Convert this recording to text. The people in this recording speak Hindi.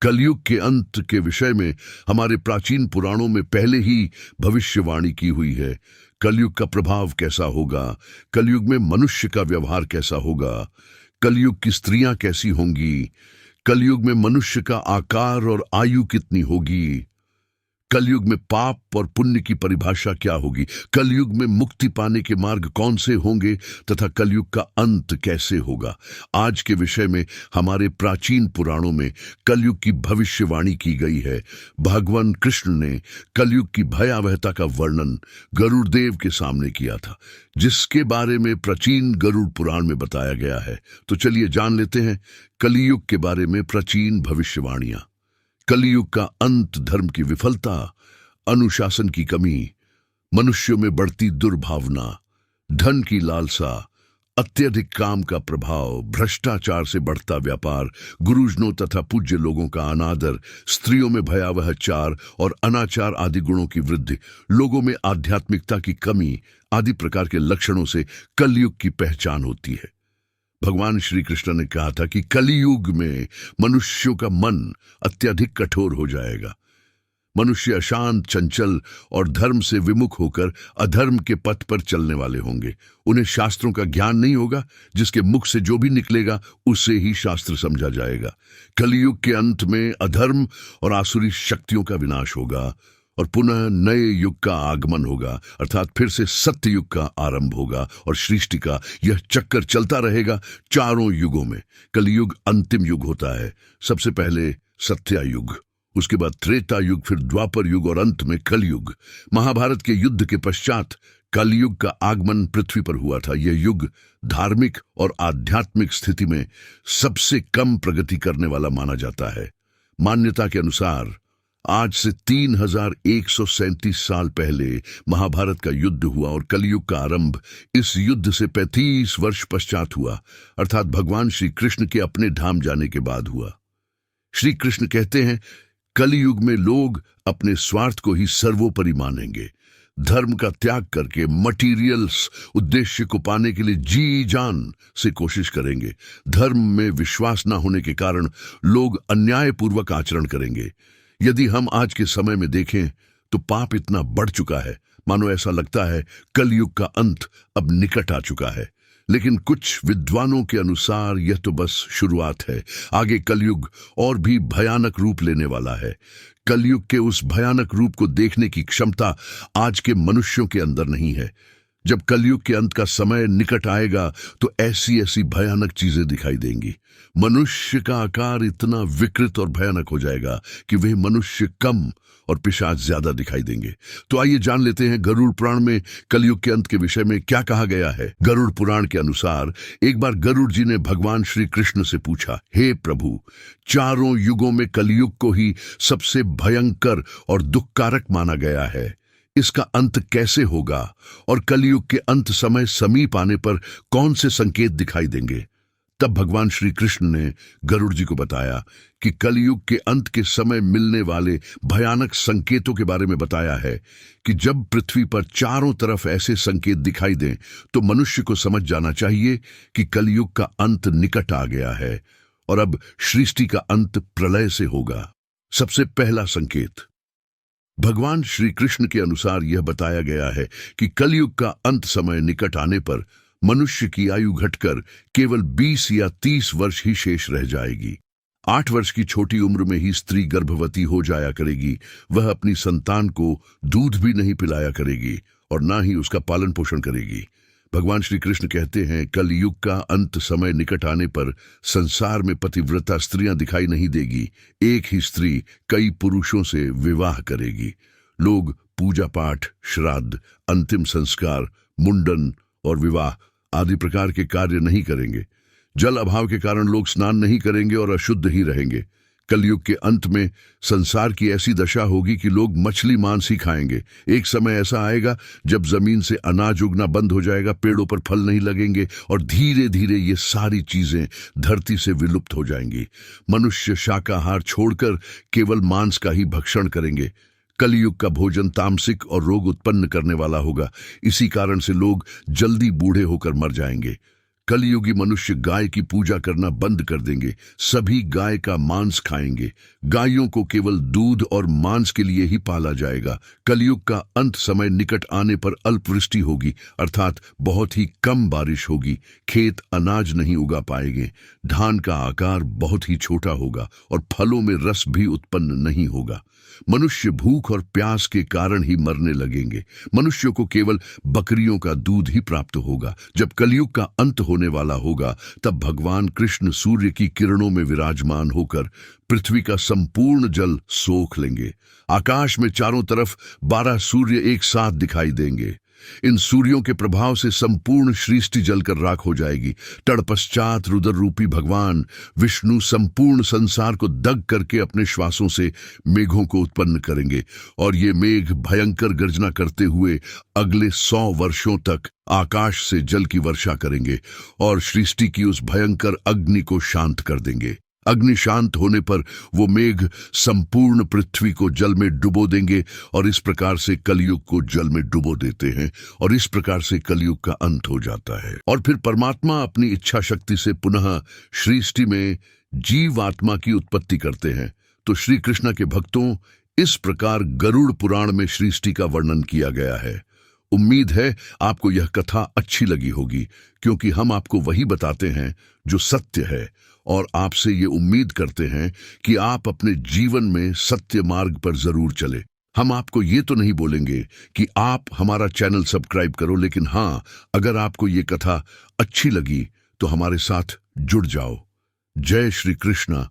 कलयुग के अंत के विषय में हमारे प्राचीन पुराणों में पहले ही भविष्यवाणी की हुई है। कलयुग का प्रभाव कैसा होगा, कलयुग में मनुष्य का व्यवहार कैसा होगा, कलयुग की स्त्रियां कैसी होंगी, कलयुग में मनुष्य का आकार और आयु कितनी होगी, कलयुग में पाप और पुण्य की परिभाषा क्या होगी, कलयुग में मुक्ति पाने के मार्ग कौन से होंगे तथा कलयुग का अंत कैसे होगा। आज के विषय में हमारे प्राचीन पुराणों में कलयुग की भविष्यवाणी की गई है। भगवान कृष्ण ने कलयुग की भयावहता का वर्णन गरुड़ देव के सामने किया था, जिसके बारे में प्राचीन गरुड़ पुराण में बताया गया है। तो चलिए जान लेते हैं कलयुग के बारे में प्राचीन भविष्यवाणियां। कलयुग का अंत धर्म की विफलता, अनुशासन की कमी, मनुष्यों में बढ़ती दुर्भावना, धन की लालसा, अत्यधिक काम का प्रभाव, भ्रष्टाचार से बढ़ता व्यापार, गुरुजनों तथा पूज्य लोगों का अनादर, स्त्रियों में भयावह चार और अनाचार आदि गुणों की वृद्धि, लोगों में आध्यात्मिकता की कमी आदि प्रकार के लक्षणों से कलयुग की पहचान होती है। भगवान श्री कृष्ण ने कहा था कि कलयुग में मनुष्यों का मन अत्यधिक कठोर हो जाएगा। मनुष्य अशांत, चंचल और धर्म से विमुख होकर अधर्म के पथ पर चलने वाले होंगे। उन्हें शास्त्रों का ज्ञान नहीं होगा, जिसके मुख से जो भी निकलेगा उसे ही शास्त्र समझा जाएगा। कलयुग के अंत में अधर्म और आसुरी शक्तियों का विनाश होगा और पुनः नए युग का आगमन होगा, अर्थात फिर से सत्य युग का आरंभ होगा और सृष्टि का यह चक्कर चलता रहेगा चारों युगों में। कलयुग अंतिम युग होता है। सबसे पहले सत्यायुग, उसके बाद त्रेता युग, फिर द्वापर युग और अंत में कलयुग। महाभारत के युद्ध के पश्चात कलयुग का आगमन पृथ्वी पर हुआ था। यह युग धार्मिक और आध्यात्मिक स्थिति में सबसे कम प्रगति करने वाला माना जाता है। मान्यता के अनुसार आज से 3137 साल पहले महाभारत का युद्ध हुआ और कलयुग का आरंभ इस युद्ध से 35 वर्ष पश्चात हुआ, अर्थात भगवान श्री कृष्ण के अपने धाम जाने के बाद हुआ। श्री कृष्ण कहते हैं, कलयुग में लोग अपने स्वार्थ को ही सर्वोपरि मानेंगे, धर्म का त्याग करके मटीरियल्स उद्देश्य को पाने के लिए जी जान से कोशिश करेंगे। धर्म में विश्वास न होने के कारण लोग अन्यायपूर्वक आचरण करेंगे। यदि हम आज के समय में देखें तो पाप इतना बढ़ चुका है, मानो ऐसा लगता है कलयुग का अंत अब निकट आ चुका है। लेकिन कुछ विद्वानों के अनुसार यह तो बस शुरुआत है। आगे कलयुग और भी भयानक रूप लेने वाला है। कलयुग के उस भयानक रूप को देखने की क्षमता आज के मनुष्यों के अंदर नहीं है। जब कलयुग के अंत का समय निकट आएगा तो ऐसी ऐसी भयानक चीजें दिखाई देंगी। मनुष्य का आकार इतना विकृत और भयानक हो जाएगा कि वह मनुष्य कम और पिशाच ज्यादा दिखाई देंगे। तो आइए जान लेते हैं गरुड़ पुराण में कलयुग के अंत के विषय में क्या कहा गया है। गरुड़ पुराण के अनुसार एक बार गरुड़ जी ने भगवान श्री कृष्ण से पूछा, हे प्रभु, चारों युगों में कलयुग को ही सबसे भयंकर और दुखकारक माना गया है। इसका अंत कैसे होगा और कलयुग के अंत समय समीप आने पर कौन से संकेत दिखाई देंगे? तब भगवान श्री कृष्ण ने गरुड़ जी को बताया कि कलयुग के अंत के समय मिलने वाले भयानक संकेतों के बारे में बताया है कि जब पृथ्वी पर चारों तरफ ऐसे संकेत दिखाई दें तो मनुष्य को समझ जाना चाहिए कि कलयुग का अंत निकट आ गया है और अब सृष्टि का अंत प्रलय से होगा। सबसे पहला संकेत, भगवान श्री कृष्ण के अनुसार यह बताया गया है कि कलयुग का अंत समय निकट आने पर मनुष्य की आयु घटकर केवल 20 या 30 वर्ष ही शेष रह जाएगी। 8 वर्ष की छोटी उम्र में ही स्त्री गर्भवती हो जाया करेगी। वह अपनी संतान को दूध भी नहीं पिलाया करेगी और ना ही उसका पालन पोषण करेगी। भगवान श्री कृष्ण कहते हैं, कलयुग का अंत समय निकट आने पर संसार में पतिव्रता स्त्रियां दिखाई नहीं देगी। एक ही स्त्री कई पुरुषों से विवाह करेगी। लोग पूजा पाठ, श्राद्ध, अंतिम संस्कार, मुंडन और विवाह आदि प्रकार के कार्य नहीं करेंगे। जल अभाव के कारण लोग स्नान नहीं करेंगे और अशुद्ध ही रहेंगे। कलयुग के अंत में संसार की ऐसी दशा होगी कि लोग मछली मांस ही खाएंगे। एक समय ऐसा आएगा जब जमीन से अनाज उगना बंद हो जाएगा, पेड़ों पर फल नहीं लगेंगे और धीरे धीरे ये सारी चीजें धरती से विलुप्त हो जाएंगी। मनुष्य शाकाहार छोड़कर केवल मांस का ही भक्षण करेंगे। कलयुग का भोजन तामसिक और रोग उत्पन्न करने वाला होगा। इसी कारण से लोग जल्दी बूढ़े होकर मर जाएंगे। कलयुगी मनुष्य गाय की पूजा करना बंद कर देंगे, सभी गाय का मांस खाएंगे। गायों को केवल दूध और मांस के लिए ही पाला जाएगा। कलयुग का अंत समय निकट आने पर अल्पवृष्टि होगी, अर्थात बहुत ही कम बारिश होगी। खेत अनाज नहीं उगा पाएंगे, धान का आकार बहुत ही छोटा होगा और फलों में रस भी उत्पन्न नहीं होगा। मनुष्य भूख और प्यास के कारण ही मरने लगेंगे। मनुष्यों को केवल बकरियों का दूध ही प्राप्त होगा। जब कलयुग का अंत होने वाला होगा, तब भगवान कृष्ण सूर्य की किरणों में विराजमान होकर पृथ्वी का संपूर्ण जल सोख लेंगे। आकाश में चारों तरफ 12 सूर्य एक साथ दिखाई देंगे। इन सूर्यों के प्रभाव से संपूर्ण सृष्टि जलकर राख हो जाएगी। तत्पश्चात रुद्र रूपी भगवान विष्णु संपूर्ण संसार को दग करके अपने श्वासों से मेघों को उत्पन्न करेंगे और ये मेघ भयंकर गर्जना करते हुए अगले 100 वर्षों तक आकाश से जल की वर्षा करेंगे और सृष्टि की उस भयंकर अग्नि को शांत कर देंगे। अग्नि शांत होने पर वो मेघ संपूर्ण पृथ्वी को जल में डुबो देंगे और इस प्रकार से कलयुग को जल में डुबो देते हैं और इस प्रकार से कलयुग का अंत हो जाता है। और फिर परमात्मा अपनी इच्छा शक्ति से पुनः सृष्टि में जीवात्मा की उत्पत्ति करते हैं। तो श्री कृष्ण के भक्तों, इस प्रकार गरुड़ पुराण में सृष्टि का वर्णन किया गया है। उम्मीद है आपको यह कथा अच्छी लगी होगी, क्योंकि हम आपको वही बताते हैं जो सत्य है और आपसे ये उम्मीद करते हैं कि आप अपने जीवन में सत्य मार्ग पर जरूर चले। हम आपको ये तो नहीं बोलेंगे कि आप हमारा चैनल सब्सक्राइब करो, लेकिन हाँ, अगर आपको ये कथा अच्छी लगी तो हमारे साथ जुड़ जाओ। जय श्री कृष्ण।